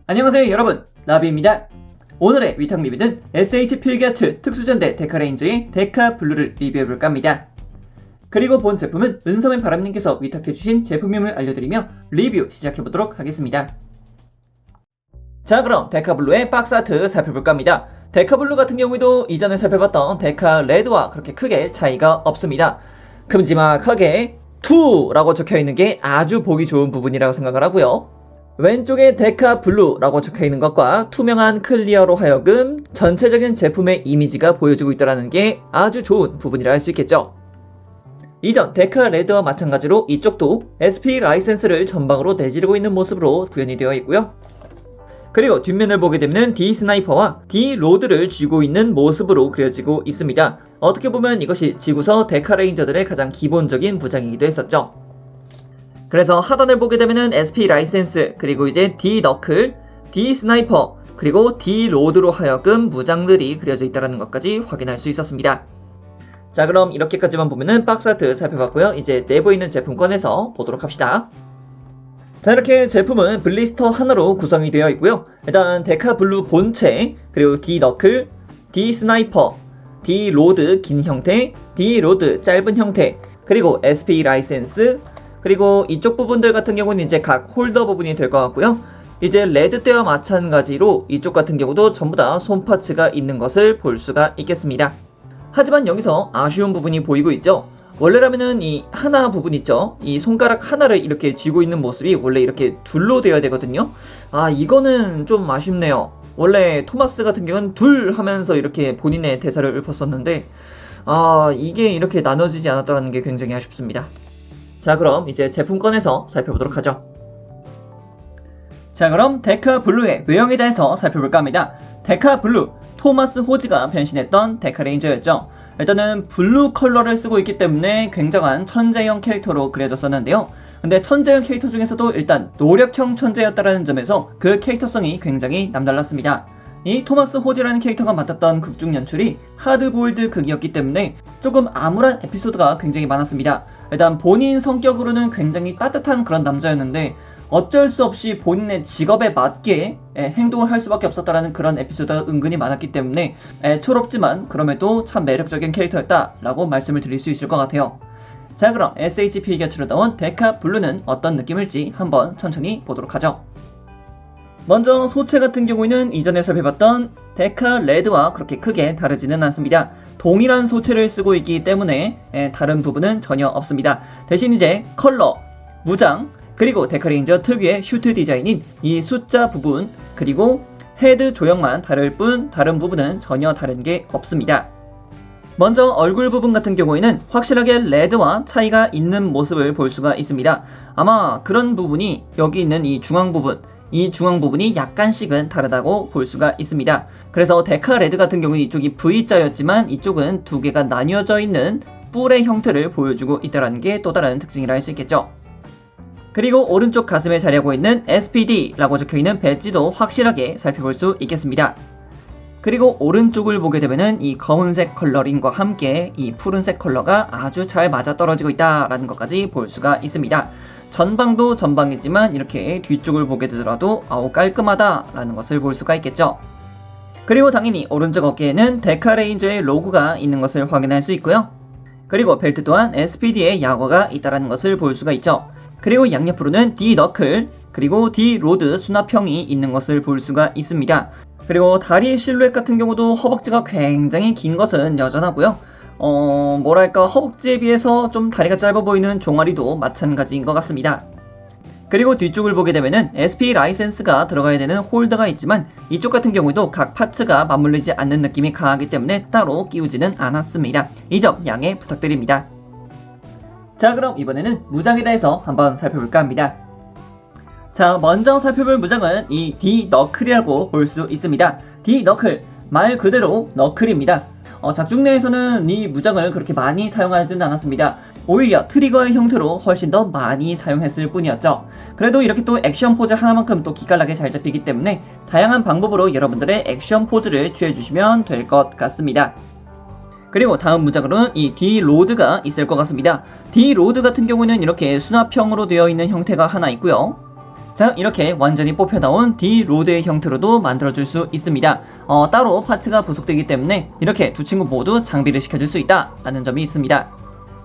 안녕하세요 여러분, 라비입니다. 오늘의 위탁 리뷰는 SH 필기아트 특수전대 데카레인저의 데카블루를 리뷰해볼까 합니다. 그리고 본 제품은 은섬의 바람님께서 위탁해주신 제품임을 알려드리며 리뷰 시작해보도록 하겠습니다. 자, 그럼 데카블루의 박스아트 살펴볼까 합니다. 데카블루 같은 경우에도 이전에 살펴봤던 데카레드와 그렇게 크게 차이가 없습니다. 큼지막하게 2라고 적혀있는 게 아주 보기 좋은 부분이라고 생각을 하고요. 왼쪽에 데카블루라고 적혀있는 것과 투명한 클리어로 하여금 전체적인 제품의 이미지가 보여지고 있다는 게 아주 좋은 부분이라 할 수 있겠죠. 이전 데카레드와 마찬가지로 이쪽도 SP 라이센스를 전방으로 내지르고 있는 모습으로 구현이 되어 있고요. 그리고 뒷면을 보게 되면 D 스나이퍼와 D 로드를 쥐고 있는 모습으로 그려지고 있습니다. 어떻게 보면 이것이 지구서 데카레인저들의 가장 기본적인 부장이기도 했었죠. 그래서 하단을 보게 되면은 SP 라이센스, 그리고 이제 D 너클, D 스나이퍼, 그리고 D 로드로 하여금 무장들이 그려져 있다는 것까지 확인할 수 있었습니다. 자, 그럼 이렇게까지만 보면은 박스아트 살펴봤고요. 이제 내부에 있는 제품 꺼내서 보도록 합시다. 자, 이렇게 제품은 블리스터 하나로 구성이 되어 있고요. 일단 데카블루 본체, 그리고 D 너클, D 스나이퍼, D 로드 긴 형태, D 로드 짧은 형태, 그리고 SP 라이센스, 그리고 이쪽 부분들 같은 경우는 이제 각 홀더 부분이 될 것 같고요. 이제 레드 때와 마찬가지로 이쪽 같은 경우도 전부 다 손 파츠가 있는 것을 볼 수가 있겠습니다. 하지만 여기서 아쉬운 부분이 보이고 있죠. 원래라면은 이 하나 부분 있죠. 이 손가락 하나를 이렇게 쥐고 있는 모습이 원래 이렇게 둘로 되어야 되거든요. 아, 이거는 좀 아쉽네요. 원래 토마스 같은 경우는 둘 하면서 이렇게 본인의 대사를 읊었었는데 이게 이렇게 나눠지지 않았다는 게 굉장히 아쉽습니다. 자, 그럼 이제 제품 꺼내서 살펴보도록 하죠. 자, 그럼 데카블루의 외형에 대해서 살펴볼까 합니다. 데카블루, 토마스 호즈가 변신했던 데카레인저였죠. 일단은 블루 컬러를 쓰고 있기 때문에 굉장한 천재형 캐릭터로 그려졌었는데요. 근데 천재형 캐릭터 중에서도 일단 노력형 천재였다는 점에서 그 캐릭터성이 굉장히 남달랐습니다. 이 토마스 호즈라는 캐릭터가 맡았던 극중 연출이 하드보일드 극이었기 때문에 조금 암울한 에피소드가 굉장히 많았습니다. 일단 본인 성격으로는 굉장히 따뜻한 그런 남자였는데 어쩔 수 없이 본인의 직업에 맞게 행동을 할 수밖에 없었다라는 그런 에피소드가 은근히 많았기 때문에 애초롭지만 그럼에도 참 매력적인 캐릭터였다라고 말씀을 드릴 수 있을 것 같아요. 자, 그럼 SH 필기아트로 나온 데카블루는 어떤 느낌일지 한번 천천히 보도록 하죠. 먼저 소체 같은 경우에는 이전에 살펴봤던 데카레드와 그렇게 크게 다르지는 않습니다. 동일한 소체를 쓰고 있기 때문에 다른 부분은 전혀 없습니다. 대신 이제 컬러, 무장, 그리고 데카레인저 특유의 슈트 디자인인 이 숫자 부분, 그리고 헤드 조형만 다를 뿐 다른 부분은 전혀 다른 게 없습니다. 먼저 얼굴 부분 같은 경우에는 확실하게 레드와 차이가 있는 모습을 볼 수가 있습니다. 아마 그런 부분이 여기 있는 이 중앙 부분이 약간씩은 다르다고 볼 수가 있습니다. 그래서 데카레드 같은 경우는 이쪽이 V자였지만 이쪽은 두 개가 나뉘어져 있는 뿔의 형태를 보여주고 있다는 게 또 다른 특징이라 할 수 있겠죠. 그리고 오른쪽 가슴에 자리하고 있는 SPD라고 적혀있는 배지도 확실하게 살펴볼 수 있겠습니다. 그리고 오른쪽을 보게 되면은 이 검은색 컬러링과 함께 이 푸른색 컬러가 아주 잘 맞아떨어지고 있다라는 것까지 볼 수가 있습니다. 전방도 전방이지만 이렇게 뒤쪽을 보게 되더라도 깔끔하다라는 것을 볼 수가 있겠죠. 그리고 당연히 오른쪽 어깨에는 데카레인저의 로고가 있는 것을 확인할 수 있고요. 그리고 벨트 또한 SPD의 야거가 있다는 것을 볼 수가 있죠. 그리고 양옆으로는 D 너클, 그리고 D 로드 수납형이 있는 것을 볼 수가 있습니다. 그리고 다리 실루엣 같은 경우도 허벅지가 굉장히 긴 것은 여전하고요. 허벅지에 비해서 좀 다리가 짧아 보이는 종아리도 마찬가지인 것 같습니다. 그리고 뒤쪽을 보게 되면은 SP 라이센스가 들어가야 되는 홀더가 있지만 이쪽 같은 경우에도 각 파츠가 맞물리지 않는 느낌이 강하기 때문에 따로 끼우지는 않았습니다. 이 점 양해 부탁드립니다. 자, 그럼 이번에는 무장에 대해서 한번 살펴볼까 합니다. 자, 먼저 살펴볼 무장은 이 D 너클이라고 볼 수 있습니다. D 너클, 말 그대로 너클입니다. 작중 내에서는 이 무장을 그렇게 많이 사용하지는 않았습니다. 오히려 트리거의 형태로 훨씬 더 많이 사용했을 뿐이었죠. 그래도 이렇게 또 액션 포즈 하나만큼 또 기깔나게 잘 잡히기 때문에 다양한 방법으로 여러분들의 액션 포즈를 취해주시면 될 것 같습니다. 그리고 다음 무장으로는 이 D 로드가 있을 것 같습니다. D 로드 같은 경우는 이렇게 수납형으로 되어 있는 형태가 하나 있고요. 자, 이렇게 완전히 뽑혀나온 D-로드의 형태로도 만들어줄 수 있습니다. 따로 파츠가 부속되기 때문에 이렇게 두 친구 모두 장비를 시켜줄 수 있다 라는 점이 있습니다.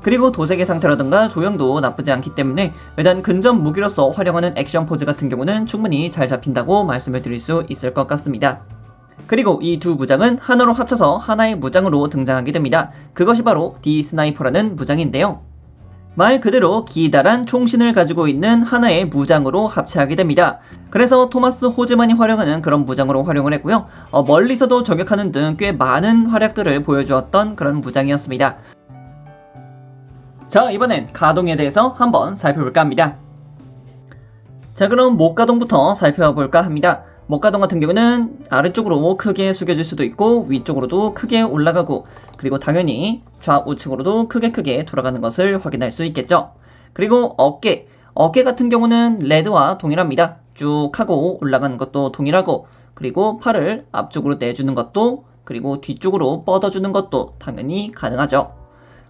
그리고 도색의 상태라든가 조형도 나쁘지 않기 때문에 일단 근접 무기로서 활용하는 액션 포즈 같은 경우는 충분히 잘 잡힌다고 말씀을 드릴 수 있을 것 같습니다. 그리고 이 두 무장은 하나로 합쳐서 하나의 무장으로 등장하게 됩니다. 그것이 바로 D-스나이퍼라는 무장인데요. 말 그대로 기다란 총신을 가지고 있는 하나의 무장으로 합체하게 됩니다. 그래서 토마스 호즈만이 활용하는 그런 무장으로 활용을 했고요. 멀리서도 저격하는 등 꽤 많은 활약들을 보여주었던 그런 무장이었습니다. 자, 이번엔 가동에 대해서 한번 살펴볼까 합니다. 자, 그럼 목가동부터 살펴볼까 합니다. 목가동 같은 경우는 아래쪽으로 크게 숙여질 수도 있고 위쪽으로도 크게 올라가고, 그리고 당연히 좌우측으로도 크게 돌아가는 것을 확인할 수 있겠죠. 그리고 어깨 같은 경우는 레드와 동일합니다. 쭉 하고 올라가는 것도 동일하고, 그리고 팔을 앞쪽으로 내주는 것도, 그리고 뒤쪽으로 뻗어주는 것도 당연히 가능하죠.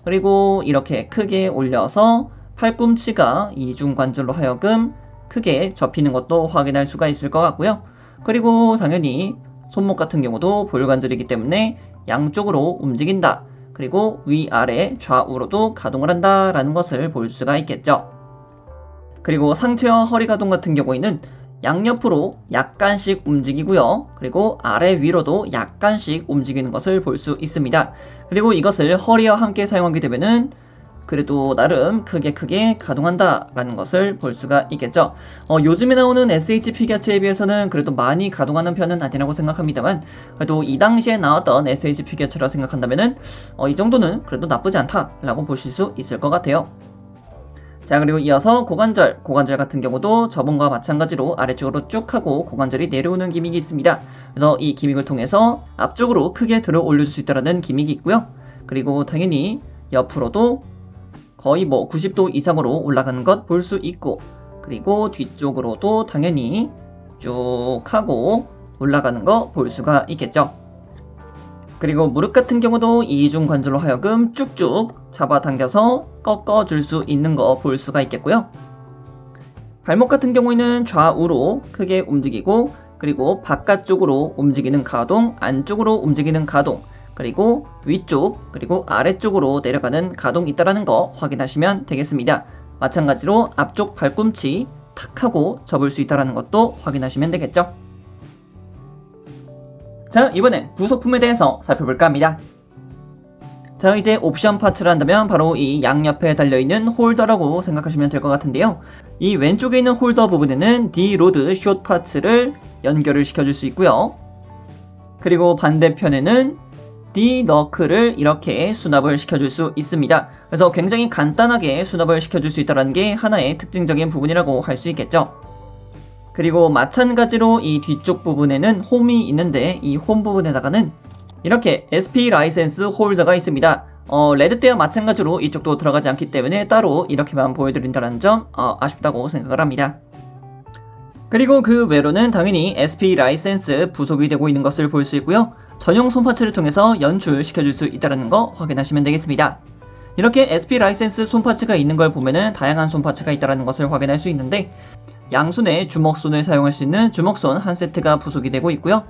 그리고 이렇게 크게 올려서 팔꿈치가 이중관절로 하여금 크게 접히는 것도 확인할 수가 있을 것 같고요. 그리고 당연히 손목 같은 경우도 볼관절이기 때문에 양쪽으로 움직인다. 그리고 위아래 좌우로도 가동을 한다라는 것을 볼 수가 있겠죠. 그리고 상체와 허리 가동 같은 경우에는 양옆으로 약간씩 움직이고요. 그리고 아래 위로도 약간씩 움직이는 것을 볼 수 있습니다. 그리고 이것을 허리와 함께 사용하게 되면은 그래도 나름 크게 가동한다 라는 것을 볼 수가 있겠죠. 요즘에 나오는 SH 피겨체에 비해서는 그래도 많이 가동하는 편은 아니라고 생각합니다만, 그래도 이 당시에 나왔던 SH 피겨체라 생각한다면은 이 정도는 그래도 나쁘지 않다 라고 보실 수 있을 것 같아요. 자, 그리고 이어서 고관절 같은 경우도 저번과 마찬가지로 아래쪽으로 쭉 하고 고관절이 내려오는 기믹이 있습니다. 그래서 이 기믹을 통해서 앞쪽으로 크게 들어 올려줄 수 있다는 기믹이 있고요. 그리고 당연히 옆으로도 거의 90도 이상으로 올라가는 것 볼 수 있고, 그리고 뒤쪽으로도 당연히 쭉 하고 올라가는 거 볼 수가 있겠죠. 그리고 무릎 같은 경우도 이중 관절로 하여금 쭉쭉 잡아당겨서 꺾어줄 수 있는 거 볼 수가 있겠고요. 발목 같은 경우에는 좌우로 크게 움직이고, 그리고 바깥쪽으로 움직이는 가동, 안쪽으로 움직이는 가동, 그리고 위쪽, 그리고 아래쪽으로 내려가는 가동이 있다는 거 확인하시면 되겠습니다. 마찬가지로 앞쪽 발꿈치 탁 하고 접을 수 있다는 것도 확인하시면 되겠죠. 자, 이번엔 부속품에 대해서 살펴볼까 합니다. 자, 이제 옵션 파츠를 한다면 바로 이 양옆에 달려있는 홀더라고 생각하시면 될 것 같은데요. 이 왼쪽에 있는 홀더 부분에는 D-로드 숏 파츠를 연결을 시켜줄 수 있고요. 그리고 반대편에는 D-너클을 이렇게 수납을 시켜줄 수 있습니다. 그래서 굉장히 간단하게 수납을 시켜줄 수 있다는 게 하나의 특징적인 부분이라고 할 수 있겠죠. 그리고 마찬가지로 이 뒤쪽 부분에는 홈이 있는데, 이 홈 부분에다가는 이렇게 SP 라이센스 홀더가 있습니다. 레드 때와 마찬가지로 이쪽도 들어가지 않기 때문에 따로 이렇게만 보여드린다는 점 아쉽다고 생각을 합니다. 그리고 그 외로는 당연히 SP 라이센스 부속이 되고 있는 것을 볼 수 있고요. 전용 손파츠를 통해서 연출시켜줄 수 있다는 거 확인하시면 되겠습니다. 이렇게 SP 라이센스 손파츠가 있는 걸 보면은 다양한 손파츠가 있다는 것을 확인할 수 있는데, 양손에 주먹손을 사용할 수 있는 주먹손 한 세트가 부속이 되고 있고요.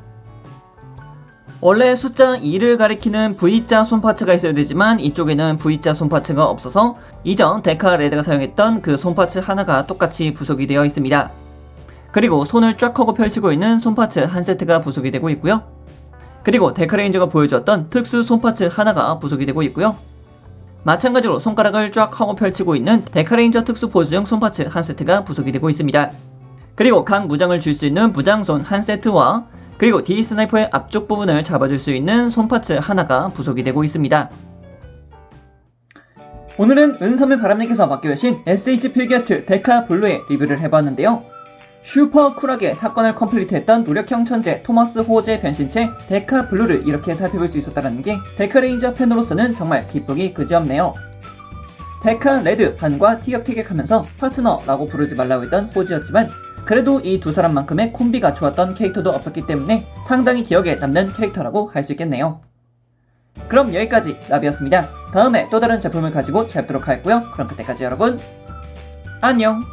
원래 숫자 2를 가리키는 V자 손파츠가 있어야 되지만 이쪽에는 V자 손파츠가 없어서 이전 데카레드가 사용했던 그 손파츠 하나가 똑같이 부속이 되어 있습니다. 그리고 손을 쫙 하고 펼치고 있는 손파츠 한 세트가 부속이 되고 있고요. 그리고 데카레인저가 보여주었던 특수 손파츠 하나가 부속이 되고 있고요. 마찬가지로 손가락을 쫙 하고 펼치고 있는 데카레인저 특수 포즈용 손파츠 한 세트가 부속이 되고 있습니다. 그리고 각 무장을 줄 수 있는 무장손 한 세트와 그리고 D-스나이퍼의 앞쪽 부분을 잡아줄 수 있는 손파츠 하나가 부속이 되고 있습니다. 오늘은 은섬을 바람님께서 맡겨주신 SH 필기아츠 데카 블루의 리뷰를 해봤는데요. 슈퍼 쿨하게 사건을 컴플리트했던 노력형 천재 토마스 호즈의 변신체 데카 블루를 이렇게 살펴볼 수 있었다는 게 데카레인저 팬으로서는 정말 기쁘기 그지없네요. 데카 레드 반과 티격태격하면서 파트너라고 부르지 말라고 했던 호즈였지만 그래도 이 두 사람만큼의 콤비가 좋았던 캐릭터도 없었기 때문에 상당히 기억에 남는 캐릭터라고 할 수 있겠네요. 그럼 여기까지 라비였습니다. 다음에 또 다른 제품을 가지고 찾아뵙도록 하겠고요. 그럼 그때까지 여러분 안녕.